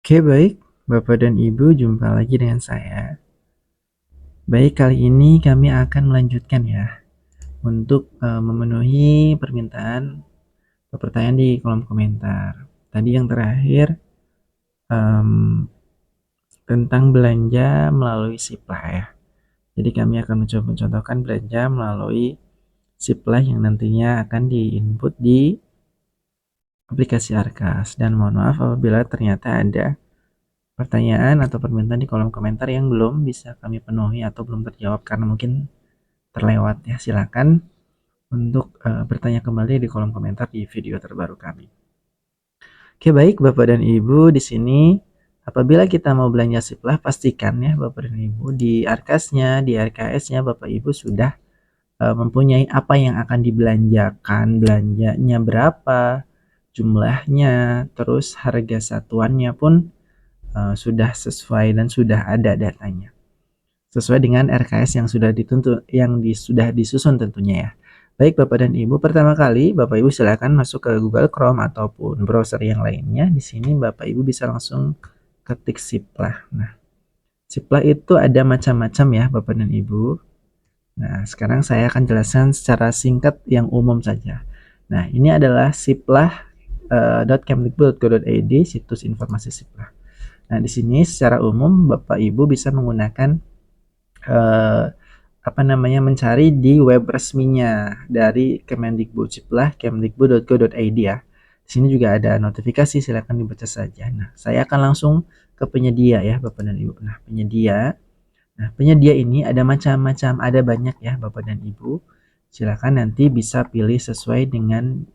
Oke, baik. Bapak dan Ibu, jumpa lagi dengan saya. Baik, kali ini kami akan melanjutkan ya untuk memenuhi permintaan atau pertanyaan di kolom komentar. Tadi yang terakhir em, tentang belanja melalui Siplah ya. Jadi kami akan mencoba mencontohkan belanja melalui Siplah yang nantinya akan diinput di aplikasi Arkas. Dan mohon maaf apabila ternyata ada pertanyaan atau permintaan di kolom komentar yang belum bisa kami penuhi atau belum terjawab karena mungkin terlewat ya. Silakan untuk bertanya kembali di kolom komentar di video terbaru kami. Oke, baik Bapak dan Ibu, di sini apabila kita mau belanja Siplah, pastikan ya Bapak dan Ibu di Arkasnya, di RKS-nya Bapak Ibu sudah mempunyai apa yang akan dibelanjakan, belanjanya berapa, jumlahnya, terus harga satuannya pun sudah sesuai dan sudah ada datanya. Sesuai dengan RKS yang sudah sudah disusun tentunya ya. Baik Bapak dan Ibu, pertama kali Bapak Ibu silakan masuk ke Google Chrome ataupun browser yang lainnya. Di sini Bapak Ibu bisa langsung ketik Siplah. Nah, Siplah itu ada macam-macam ya Bapak dan Ibu. Nah, sekarang saya akan jelaskan secara singkat yang umum saja. Nah, ini adalah siplah.kemdikbud.go.id, situs informasi Siplah. Nah, di sini secara umum Bapak Ibu bisa menggunakan mencari di web resminya dari Kemendikbud, Siplah kemdikbud.go.id ya. Di sini juga ada notifikasi, silakan dibaca saja. Nah, saya akan langsung ke penyedia ya, Bapak dan Ibu. Nah, penyedia. Nah, penyedia ini ada macam-macam, ada banyak ya, Bapak dan Ibu. Silakan nanti bisa pilih sesuai dengan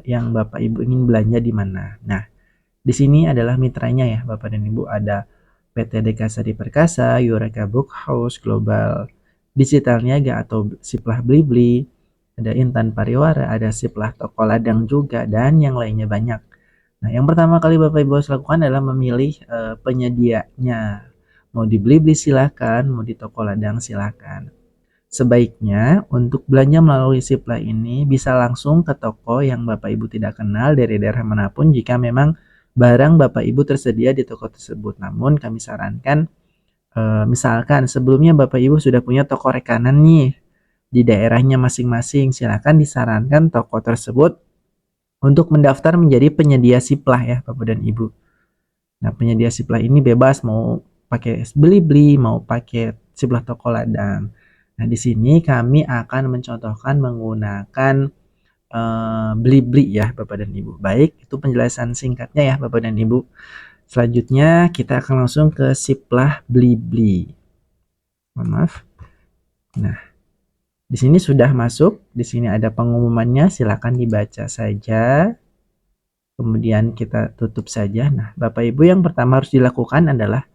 yang Bapak Ibu ingin belanja di mana. Nah, di sini adalah mitranya ya, Bapak dan Ibu. Ada PT Dekasari Perkasa, Eureka Book House, Global Digital Niaga atau Siplah Blibli, ada Intan Pariwara, ada Siplah Toko Ladang juga, dan yang lainnya banyak. Nah, yang pertama kali Bapak Ibu harus lakukan adalah memilih penyedianya. Mau di Blibli silakan, mau di Toko Ladang silakan. Sebaiknya untuk belanja melalui Siplah ini bisa langsung ke toko yang Bapak Ibu tidak kenal dari daerah manapun jika memang barang Bapak Ibu tersedia di toko tersebut. Namun kami sarankan misalkan sebelumnya Bapak Ibu sudah punya toko rekanan nih di daerahnya masing-masing, silakan disarankan toko tersebut untuk mendaftar menjadi penyedia Siplah ya Bapak dan Ibu. Nah, penyedia Siplah ini bebas mau pakai Blibli, mau pakai Siplah Toko Ladang. Nah, di sini kami akan mencontohkan menggunakan Blibli ya Bapak dan Ibu. Baik, itu penjelasan singkatnya ya Bapak dan Ibu. Selanjutnya kita akan langsung ke Siplah Blibli. Mohon maaf. Nah, di sini sudah masuk, di sini ada pengumumannya, silakan dibaca saja. Kemudian kita tutup saja. Nah, Bapak Ibu yang pertama harus dilakukan adalah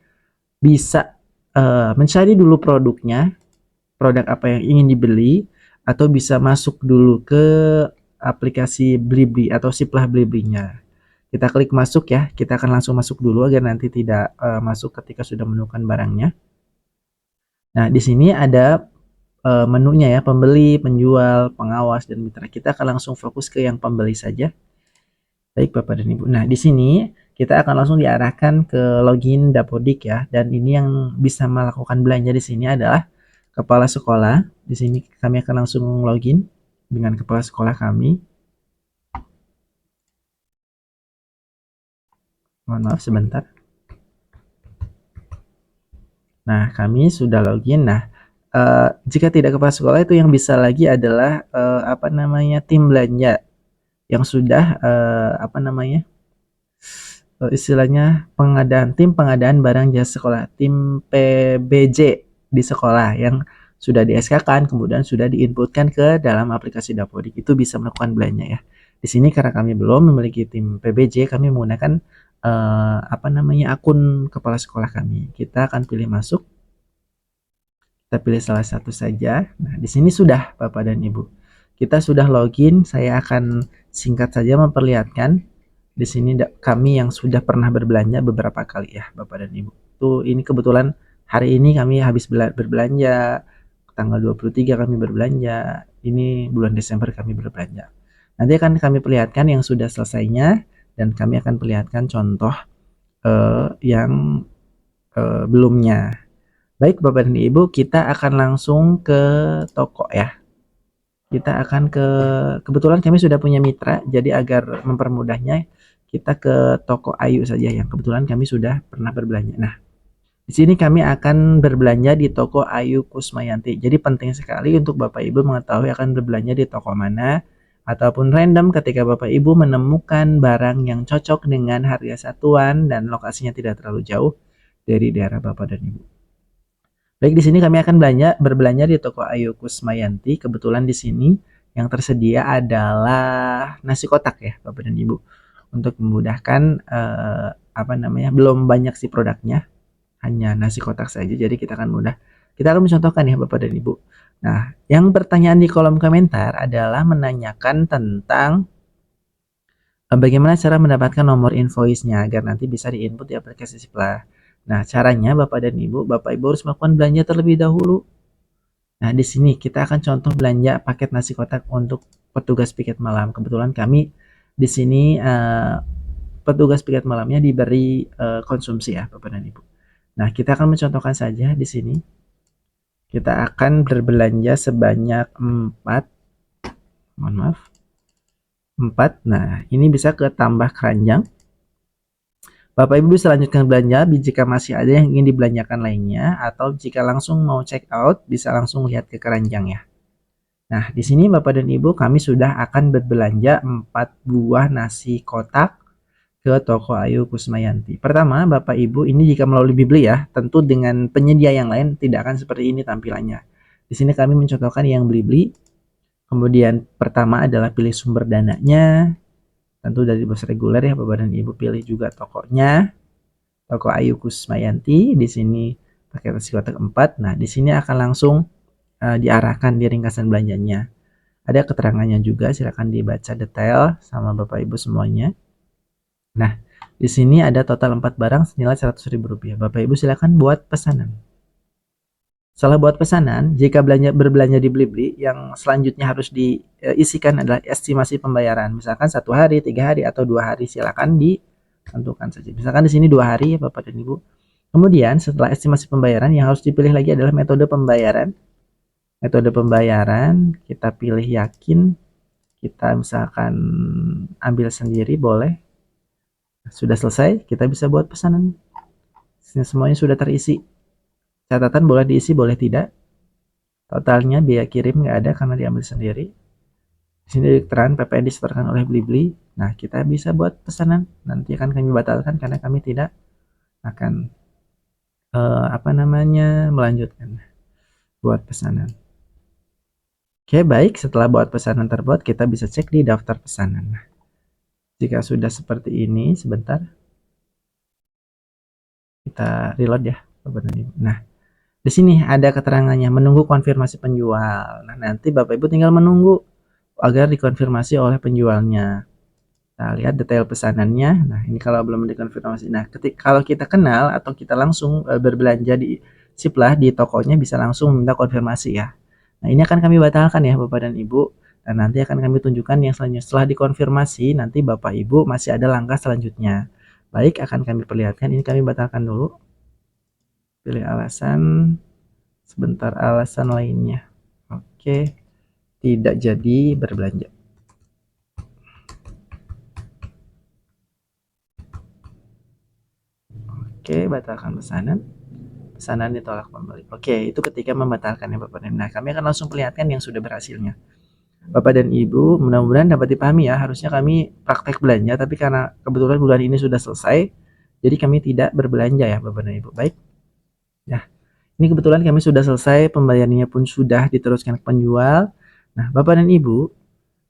bisa mencari dulu produknya, produk apa yang ingin dibeli, atau bisa masuk dulu ke aplikasi Blibli atau Siplah Bliblinya. Kita klik masuk ya, kita akan langsung masuk dulu agar nanti tidak masuk ketika sudah menemukan barangnya. Nah, di sini ada menunya ya, pembeli, penjual, pengawas, dan mitra. Kita akan langsung fokus ke yang pembeli saja. Baik Bapak dan Ibu. Nah, di sini kita akan langsung diarahkan ke login Dapodik ya. Dan ini yang bisa melakukan belanja di sini adalah kepala sekolah. Di sini kami akan langsung login dengan kepala sekolah kami. Mohon maaf sebentar. Nah, kami sudah login. Nah, jika tidak kepala sekolah itu yang bisa lagi adalah tim belanja yang sudah istilahnya tim pengadaan barang jasa sekolah, tim PBJ di sekolah yang sudah di SK-kan, kemudian sudah diinputkan ke dalam aplikasi Dapodik, itu bisa melakukan belanja ya. Di sini karena kami belum memiliki tim PBJ, kami menggunakan akun kepala sekolah kami. Kita akan pilih masuk. Kita pilih salah satu saja. Nah, di sini sudah Bapak dan Ibu. Kita sudah login, saya akan singkat saja memperlihatkan. Di sini kami yang sudah pernah berbelanja beberapa kali ya Bapak dan Ibu. Ini kebetulan hari ini kami habis berbelanja, tanggal 23 kami berbelanja, ini bulan Desember kami berbelanja. Nanti akan kami perlihatkan yang sudah selesainya dan kami akan perlihatkan contoh yang belumnya. Baik Bapak dan Ibu, kita akan langsung ke toko ya. Kita akan kebetulan kami sudah punya mitra, jadi agar mempermudahnya kita ke toko Ayu saja yang kebetulan kami sudah pernah berbelanja. Nah, di sini kami akan berbelanja di toko Ayu Kusmayanti. Jadi penting sekali untuk Bapak Ibu mengetahui akan berbelanja di toko mana, ataupun random ketika Bapak Ibu menemukan barang yang cocok dengan harga satuan dan lokasinya tidak terlalu jauh dari daerah Bapak dan Ibu. Baik, di sini kami akan berbelanja di toko Ayu Kusmayanti. Kebetulan di sini yang tersedia adalah nasi kotak ya, Bapak dan Ibu. Untuk memudahkan belum banyak sih produknya, hanya nasi kotak saja. Jadi kita akan mencontohkan ya Bapak dan Ibu. Nah, yang pertanyaan di kolom komentar adalah menanyakan tentang bagaimana cara mendapatkan nomor invoice-nya agar nanti bisa diinput di aplikasi Siplah. Nah, caranya Bapak Ibu harus melakukan belanja terlebih dahulu. Nah, di sini kita akan contoh belanja paket nasi kotak untuk petugas piket malam. Kebetulan kami di sini petugas piket malamnya diberi konsumsi ya, Bapak dan Ibu. Nah, kita akan mencontohkan saja di sini. Kita akan berbelanja sebanyak 4. Mohon maaf. 4. Nah, ini bisa ke tambah keranjang. Bapak Ibu bisa lanjutkan belanja jika masih ada yang ingin dibelanjakan lainnya, atau jika langsung mau check out bisa langsung lihat ke keranjang ya. Nah, di sini Bapak dan Ibu kami sudah akan berbelanja 4 buah nasi kotak ke toko Ayu Kusmayanti. Pertama, Bapak Ibu ini jika melalui Blibli ya, tentu dengan penyedia yang lain tidak akan seperti ini tampilannya. Di sini kami mencontohkan yang Blibli. Kemudian pertama adalah pilih sumber dananya. Tentu dari bos reguler ya Bapak dan Ibu, pilih juga tokonya. Toko Ayu Kusmayanti, di sini pakai nasi kotak 4. Nah, di sini akan langsung diarahkan di ringkasan belanjanya. Ada keterangannya juga, silakan dibaca detail sama Bapak Ibu semuanya. Nah, di sini ada total 4 barang senilai Rp100.000. Bapak Ibu silakan buat pesanan. Setelah buat pesanan, jika berbelanja di Blibli, yang selanjutnya harus diisikan adalah estimasi pembayaran. Misalkan 1 hari, 3 hari, atau 2 hari, silakan ditentukan saja. Misalkan di sini 2 hari ya Bapak dan Ibu. Kemudian setelah estimasi pembayaran, yang harus dipilih lagi adalah metode pembayaran. Metode pembayaran, kita pilih yakin. Kita misalkan ambil sendiri boleh. Sudah selesai, kita bisa buat pesanan. Semuanya sudah terisi. Catatan boleh diisi, boleh tidak. Totalnya biaya kirim nggak ada karena diambil sendiri. Di sini keterangan PPN disetorkan oleh Blibli. Nah, kita bisa buat pesanan. Nanti akan kami batalkan karena kami tidak akan melanjutkan buat pesanan. Oke, baik. Setelah buat pesanan terbuat, kita bisa cek di daftar pesanan. Nah, jika sudah seperti ini, sebentar. Kita reload ya, Bapak dan Ibu. Nah, di sini ada keterangannya menunggu konfirmasi penjual. Nah, nanti Bapak Ibu tinggal menunggu agar dikonfirmasi oleh penjualnya. Nah, lihat detail pesanannya. Nah, ini kalau belum dikonfirmasi. Nah, kalau kita kenal atau kita langsung berbelanja di Siplah di tokonya bisa langsung minta konfirmasi ya. Nah, ini akan kami batalkan ya Bapak dan Ibu. Dan nanti akan kami tunjukkan yang selanjutnya. Setelah dikonfirmasi, nanti Bapak Ibu masih ada langkah selanjutnya. Baik, akan kami perlihatkan. Ini kami batalkan dulu. Pilih alasan. Sebentar, alasan lainnya. Oke. Tidak jadi berbelanja. Oke, batalkan pesanan. Pesanan ditolak kembali. Oke, itu ketika membatalkan ya Bapak dan Ibu. Nah, kami akan langsung perlihatkan yang sudah berhasilnya. Bapak dan Ibu, mudah-mudahan dapat dipahami ya. Harusnya kami praktek belanja, tapi karena kebetulan bulan ini sudah selesai, jadi kami tidak berbelanja ya Bapak dan Ibu. Baik. Nah, ini kebetulan kami sudah selesai, pembayarannya pun sudah diteruskan ke penjual. Nah, Bapak dan Ibu,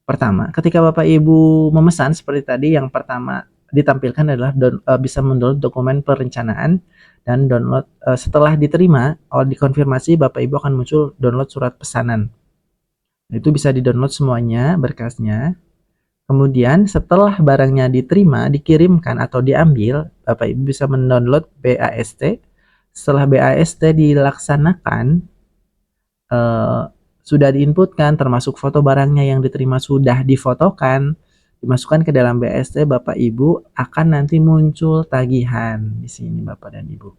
pertama, ketika Bapak Ibu memesan seperti tadi, yang pertama ditampilkan adalah bisa mendownload dokumen perencanaan dan download setelah diterima atau dikonfirmasi Bapak Ibu akan muncul download surat pesanan. Itu bisa di-download semuanya berkasnya. Kemudian setelah barangnya diterima, dikirimkan atau diambil, Bapak Ibu bisa mendownload BAST. Setelah BAST dilaksanakan, sudah diinputkan termasuk foto barangnya yang diterima sudah difotokan, dimasukkan ke dalam BST Bapak Ibu, akan nanti muncul tagihan di sini Bapak dan Ibu.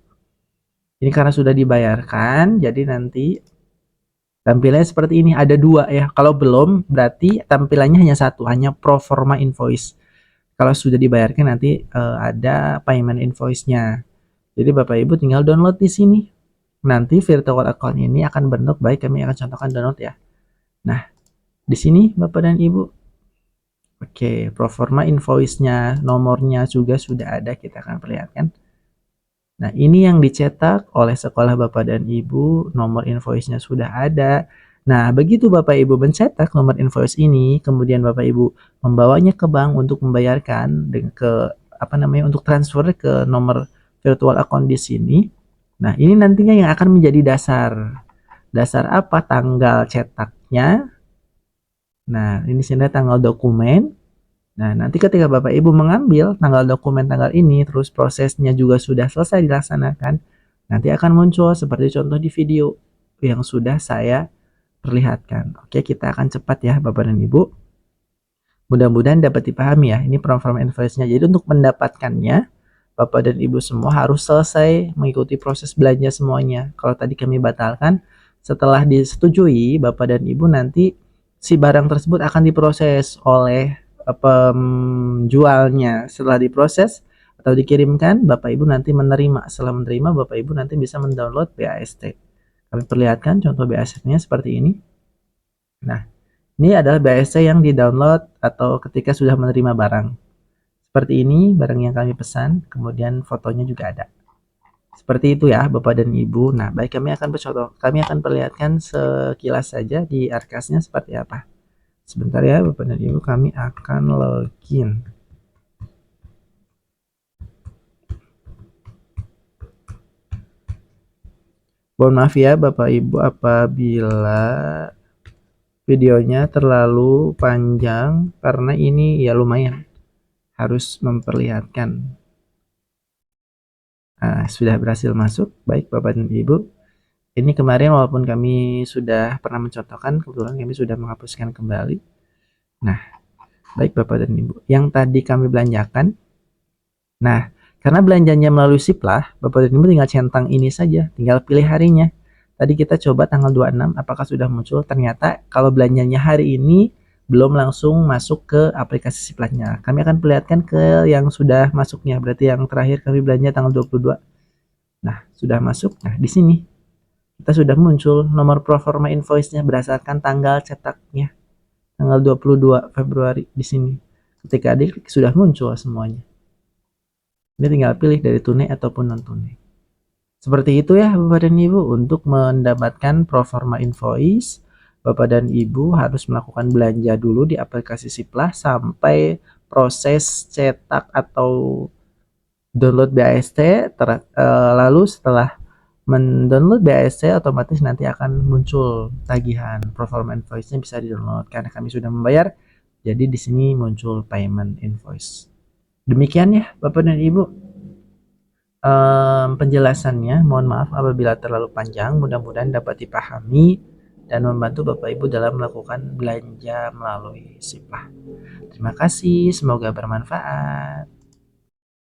Ini karena sudah dibayarkan, jadi nanti tampilannya seperti ini, ada 2 ya. Kalau belum, berarti tampilannya hanya 1, hanya pro forma invoice. Kalau sudah dibayarkan nanti ada payment invoice-nya. Jadi Bapak Ibu tinggal download di sini. Nanti virtual account ini akan bentuk, baik kami akan contohkan download ya. Nah, di sini Bapak dan Ibu. Oke, proforma invoice-nya, nomornya juga sudah ada, kita akan perlihatkan. Nah, ini yang dicetak oleh sekolah Bapak dan Ibu, nomor invoice-nya sudah ada. Nah, begitu Bapak Ibu mencetak nomor invoice ini, kemudian Bapak Ibu membawanya ke bank untuk membayarkan untuk transfer ke nomor virtual account di sini. Nah, ini nantinya yang akan menjadi dasar. Dasar apa? Tanggal cetaknya. Nah, ini sini tanggal dokumen. Nah, nanti ketika Bapak Ibu mengambil tanggal dokumen tanggal ini, terus prosesnya juga sudah selesai dilaksanakan, nanti akan muncul seperti contoh di video yang sudah saya perlihatkan. Oke, kita akan cepat ya Bapak dan Ibu. Mudah-mudahan dapat dipahami ya, ini proforma invoice-nya. Jadi untuk mendapatkannya, Bapak dan Ibu semua harus selesai mengikuti proses belanja semuanya. Kalau tadi kami batalkan, setelah disetujui, Bapak dan Ibu nanti si barang tersebut akan diproses oleh penjualnya. Setelah diproses atau dikirimkan, Bapak Ibu nanti menerima. Setelah menerima, Bapak Ibu nanti bisa mendownload BAST. Kami perlihatkan contoh BAST-nya seperti ini. Nah, ini adalah BAST yang di-download atau ketika sudah menerima barang. Seperti ini barang yang kami pesan, kemudian fotonya juga ada. Seperti itu ya Bapak dan Ibu. Nah, baik kami akan perlihatkan sekilas saja di Arkas-nya seperti apa. Sebentar ya Bapak dan Ibu, kami akan login. Mohon maaf ya Bapak Ibu apabila videonya terlalu panjang karena ini ya lumayan harus memperlihatkan. Nah, sudah berhasil masuk. Baik Bapak dan Ibu. Ini kemarin walaupun kami sudah pernah mencontohkan, kebetulan kami sudah menghapuskan kembali. Nah, baik Bapak dan Ibu. Yang tadi kami belanjakan. Nah, karena belanjanya melalui Siplah, Bapak dan Ibu tinggal centang ini saja, tinggal pilih harinya. Tadi kita coba tanggal 26, apakah sudah muncul? Ternyata kalau belanjanya hari ini belum langsung masuk ke aplikasi Siplahnya. Kami akan perlihatkan ke yang sudah masuknya, berarti yang terakhir kami belanja tanggal 22. Nah, sudah masuk. Nah, di sini kita sudah muncul nomor proforma invoice-nya berdasarkan tanggal cetaknya. Tanggal 22 Februari di sini. Ketika diklik sudah muncul semuanya. Ini tinggal pilih dari tunai ataupun non tunai. Seperti itu ya Bapak dan Ibu, untuk mendapatkan proforma invoice, Bapak dan Ibu harus melakukan belanja dulu di aplikasi Siplah sampai proses cetak atau download BAST, lalu setelah mendownload BAST otomatis nanti akan muncul tagihan proforma invoice-nya bisa di-download karena kami sudah membayar. Jadi di sini muncul payment invoice. Demikian ya Bapak dan Ibu penjelasannya. Mohon maaf apabila terlalu panjang, mudah-mudahan dapat dipahami dan membantu Bapak Ibu dalam melakukan belanja melalui Siplah. Terima kasih, semoga bermanfaat.